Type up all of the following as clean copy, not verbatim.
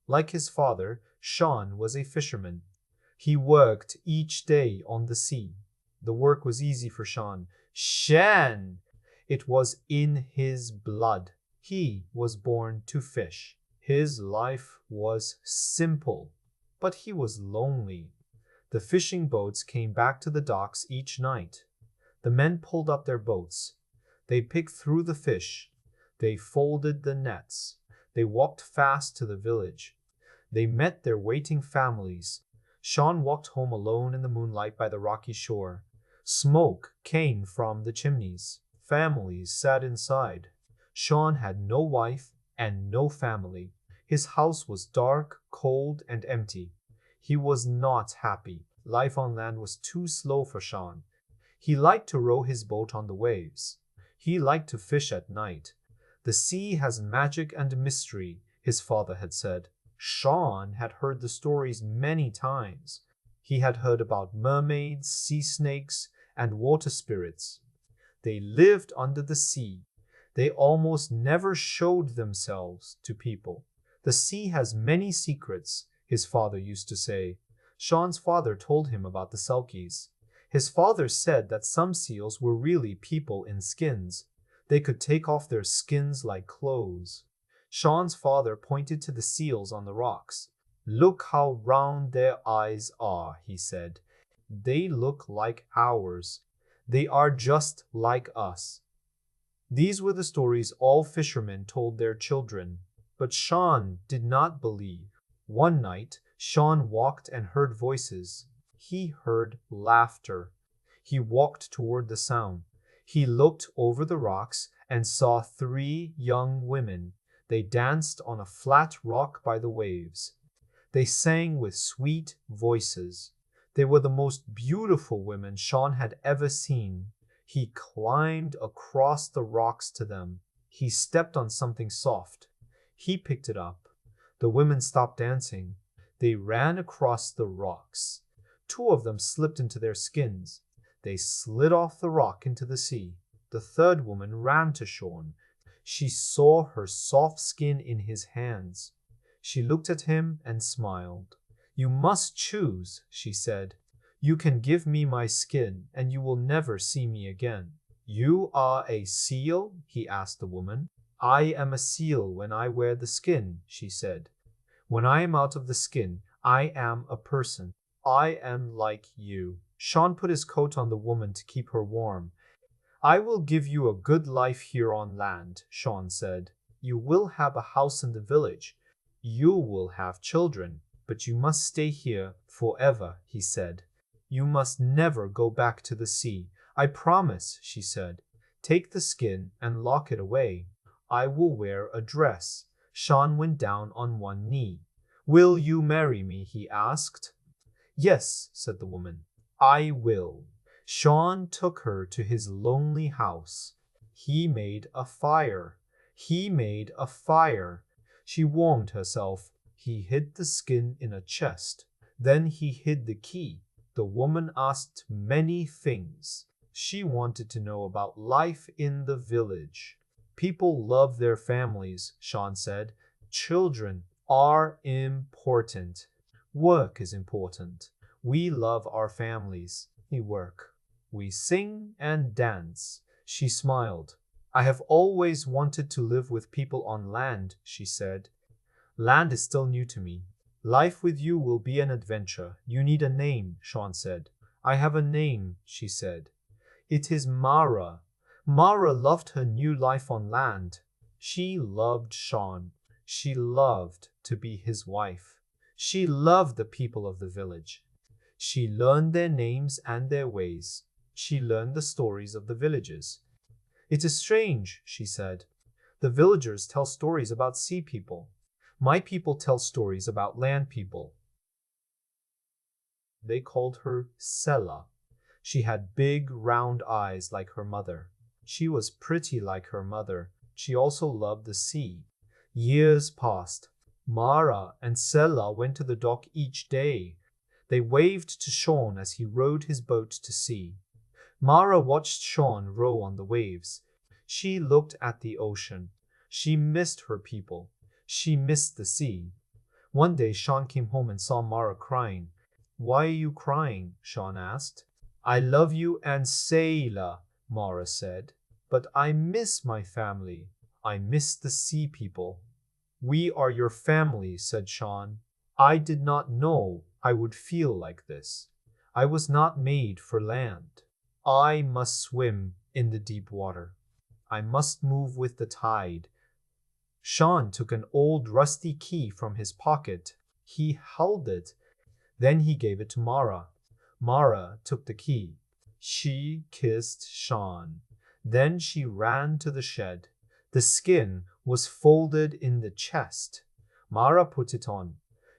Like his father, Sean was a fisherman. He worked each day on the sea. The work was easy for Sean. Shan! It was in his blood. He was born to fish. His life was simple, but he was lonely. The fishing boats came back to the docks each night. The men pulled up their boats. They picked through the fish. They folded the nets. They walked fast to the village. They met their waiting families. Sean walked home alone in the moonlight by the rocky shore. Smoke came from the chimneys. Families sat inside. Sean had no wife and no family. His house was dark, cold, and empty. He was not happy. Life on land was too slow for Sean. He liked to row his boat on the waves. He liked to fish at night. The sea has magic and mystery, his father had said. Sean had heard the stories many times. He had heard about mermaids, sea snakes, and water spirits. They lived under the sea. They almost never showed themselves to people. The sea has many secrets, his father used to say. Sean's father told him about the Selkies. His father said that some seals were really people in skins. They could take off their skins like clothes. Sean's father pointed to the seals on the rocks. Look how round their eyes are, he said. They look like ours. They are just like us. These were the stories all fishermen told their children. But Sean did not believe. One night, Sean walked and heard voices. He heard laughter. He walked toward the sound. He looked over the rocks and saw 3 young women. They danced on a flat rock by the waves. They sang with sweet voices. They were the most beautiful women Sean had ever seen. He climbed across the rocks to them. He stepped on something soft. He picked it up. The women stopped dancing. They ran across the rocks. 2 of them slipped into their skins. They slid off the rock into the sea. The 3rd woman ran to Sean. She saw her soft skin in his hands. She looked at him and smiled. You must choose, she said. You can give me my skin, and you will never see me again. You are a seal? He asked the woman. I am a seal when I wear the skin, she said. When I am out of the skin, I am a person. I am like you. Sean put his coat on the woman to keep her warm. I will give you a good life here on land, Sean said. You will have a house in the village. You will have children, but you must stay here forever, he said. You must never go back to the sea. I promise, she said. Take the skin and lock it away. I will wear a dress. Sean went down on one knee. Will you marry me? He asked. Yes, said the woman. I will. Sean took her to his lonely house. He made a fire. He made a fire. She warmed herself. He hid the skin in a chest. Then he hid the key. The woman asked many things. She wanted to know about life in the village. People love their families, Sean said. Children are important. Work is important. We love our families. We work. We sing and dance. She smiled. I have always wanted to live with people on land, she said. Land is still new to me. Life with you will be an adventure. You need a name, Sean said. I have a name, she said. It is Mara. Mara loved her new life on land. She loved Sean. She loved to be his wife. She loved the people of the village. She learned their names and their ways. She learned the stories of the villagers. It is strange, she said. The villagers tell stories about sea people. My people tell stories about land people. They called her Sela. She had big, round eyes like her mother. She was pretty like her mother. She also loved the sea. Years passed. Mara and Sela went to the dock each day. They waved to Sean as he rowed his boat to sea. Mara watched Sean row on the waves. She looked at the ocean. She missed her people. She missed the sea. One day, Sean came home and saw Mara crying. Why are you crying? Sean asked. I love you and Sayla, Mara said. But I miss my family. I miss the sea people. We are your family, said Sean. I did not know I would feel like this. I was not made for land. I must swim in the deep water. I must move with the tide. Sean took an old rusty key from his pocket. He held it. Then he gave it to Mara. Mara took the key. She kissed Sean. Then she ran to the shed. The skin was folded in the chest. Mara put it on.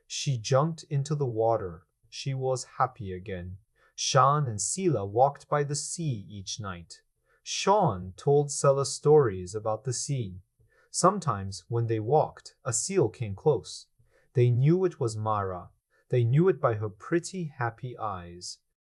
She jumped into the water. She was happy again. Sean and Sela walked by the sea each night. Sean told Sela stories about the sea. Sometimes, when they walked, a seal came close. They knew it was Mara. They knew it by her pretty, happy eyes.